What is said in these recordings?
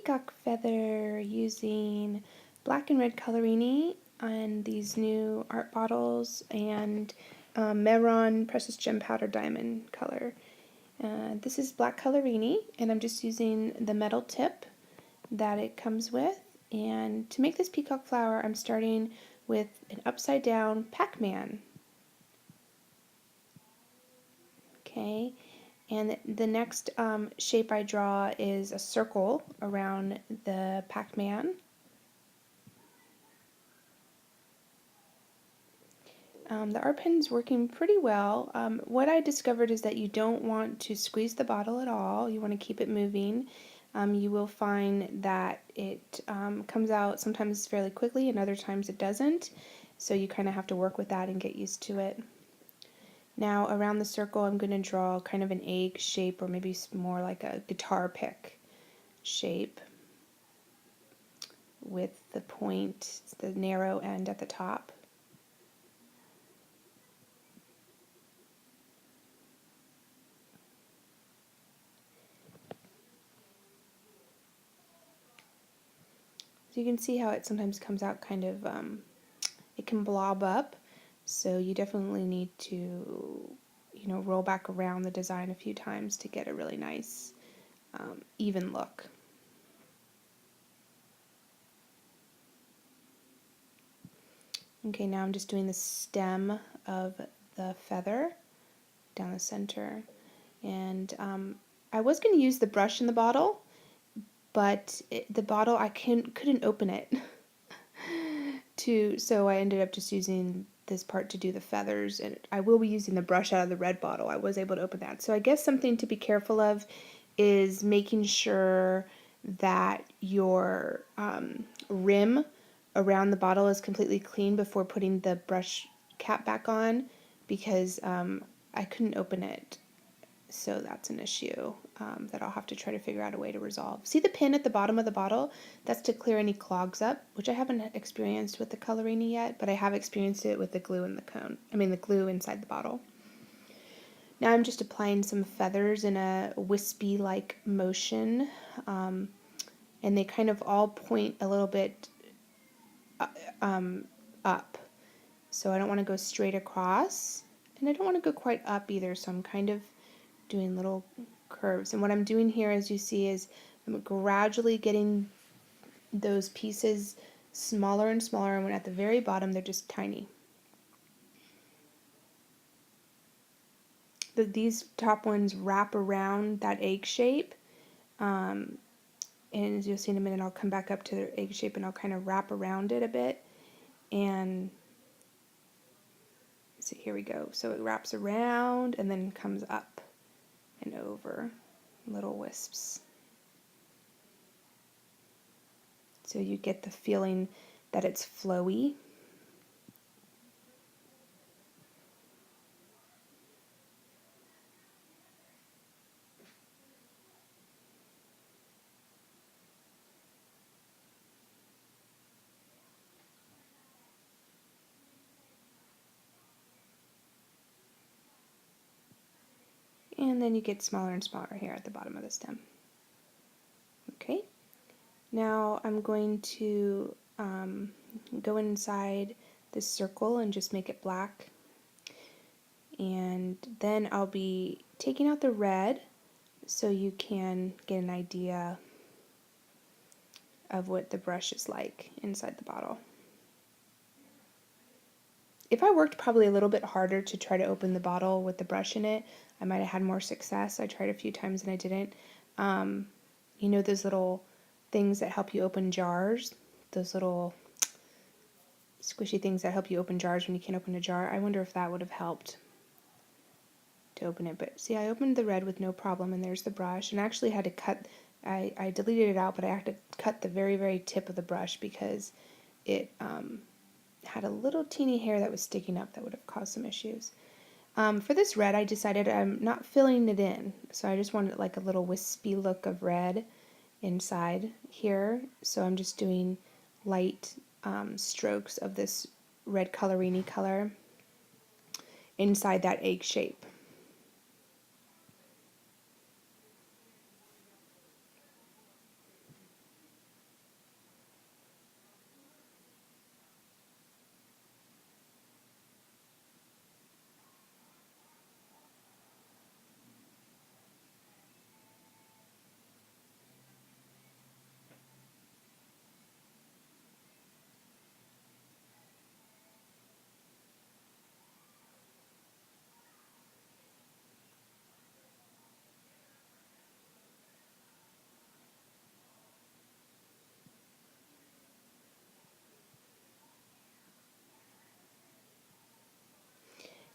peacock feather using black and red Colorini on these new art bottles and Meron Precious Gem Powder Diamond color. This is black Colorini, and I'm just using the metal tip that it comes with. And to make this peacock flower, I'm starting with an upside down Pac-Man. Okay, and the next shape I draw is a circle around the Pac-Man. The art pen's working pretty well. What I discovered is that you don't want to squeeze the bottle at all. You want to keep it moving. You will find that it comes out sometimes fairly quickly and other times it doesn't. So you kind of have to work with that and get used to it. Now around the circle I'm going to draw kind of an egg shape, or maybe more like a guitar pick shape with the point, the narrow end at the top. So you can see how it sometimes comes out kind of, it can blob up, so you definitely need to, roll back around the design a few times to get a really nice, even look. Okay, now I'm just doing the stem of the feather down the center, and I was going to use the brush in the bottle, but the bottle I couldn't open it. So I ended up just using this part to do the feathers, and I will be using the brush out of the red bottle. I was able to open that. So I guess something to be careful of is making sure that your rim around the bottle is completely clean before putting the brush cap back on, because I couldn't open it. So that's an issue that I'll have to try to figure out a way to resolve. See the pin at the bottom of the bottle? That's to clear any clogs up, which I haven't experienced with the Colorini yet, but I have experienced it with the glue in the cone. The glue inside the bottle. Now I'm just applying some feathers in a wispy-like motion, and they kind of all point a little bit up. So I don't want to go straight across, and I don't want to go quite up either, so I'm kind of doing little curves. And what I'm doing here, as you see, is I'm gradually getting those pieces smaller and smaller, and when at the very bottom they're just tiny. These top ones wrap around that egg shape, and as you'll see in a minute, I'll come back up to the egg shape and I'll kind of wrap around it a bit. And so here we go. So it wraps around and then comes up and over, little wisps. So you get the feeling that it's flowy. And then you get smaller and smaller here at the bottom of the stem. Okay, now I'm going to go inside this circle and just make it black. And then I'll be taking out the red so you can get an idea of what the brush is like inside the bottle. If I worked probably a little bit harder to try to open the bottle with the brush in it, I might have had more success. I tried a few times and I didn't. You know those little things that help you open jars? Those little squishy things that help you open jars when you can't open a jar? I wonder if that would have helped to open it. But see, I opened the red with no problem, and there's the brush. And I actually had to cut, I deleted it out, but I had to cut the very, very tip of the brush because it had a little teeny hair that was sticking up that would have caused some issues. For this red, I decided I'm not filling it in, so I just wanted like a little wispy look of red inside here. So I'm just doing light strokes of this red Colorini color inside that egg shape.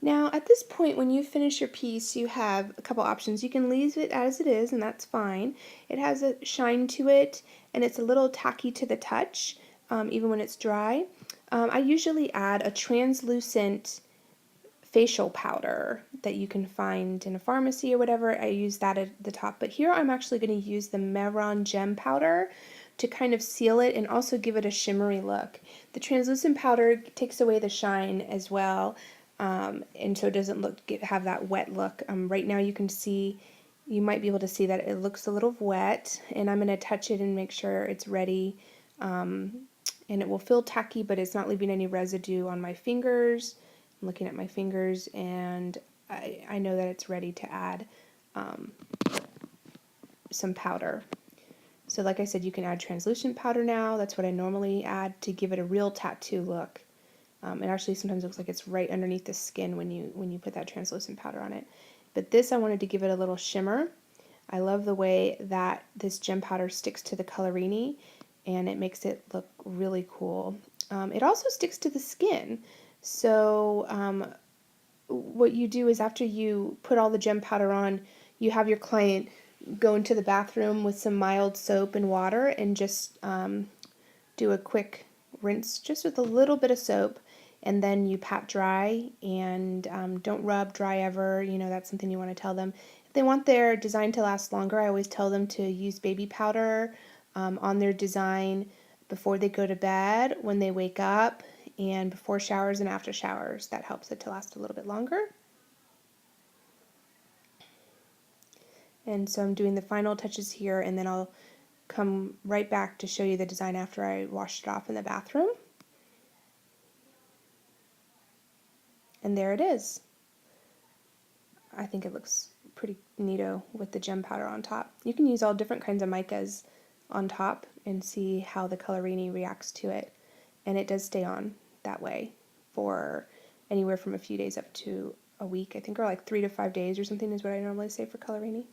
Now, at this point, when you finish your piece, you have a couple options. You can leave it as it is, and that's fine. It has a shine to it, and it's a little tacky to the touch, even when it's dry. I usually add a translucent facial powder that you can find in a pharmacy or whatever. I use that at the top, but here I'm actually going to use the Mehron Gem Powder to kind of seal it and also give it a shimmery look. The translucent powder takes away the shine as well, and so it doesn't have that wet look. Right now you can see, you might be able to see that it looks a little wet, and I'm going to touch it and make sure it's ready. And it will feel tacky, but it's not leaving any residue on my fingers. I'm looking at my fingers, and I know that it's ready to add some powder. So like I said, you can add translucent powder now. That's what I normally add to give it a real tattoo look. It actually sometimes looks like it's right underneath the skin when you put that translucent powder on it. But this, I wanted to give it a little shimmer. I love the way that this gem powder sticks to the Colorini, and it makes it look really cool. It also sticks to the skin. So what you do is after you put all the gem powder on, you have your client go into the bathroom with some mild soap and water and just do a quick rinse just with a little bit of soap, and then you pat dry, and don't rub dry ever. You know, that's something you want to tell them. If they want their design to last longer, I always tell them to use baby powder on their design before they go to bed, when they wake up, and before showers and after showers. That helps it to last a little bit longer. And so I'm doing the final touches here, and then I'll come right back to show you the design after I washed it off in the bathroom. And there it is. I think it looks pretty neato with the gem powder on top. You can use all different kinds of micas on top and see how the Colorini reacts to it. And it does stay on that way for anywhere from a few days up to a week, I think, or like 3 to 5 days or something is what I normally say for Colorini.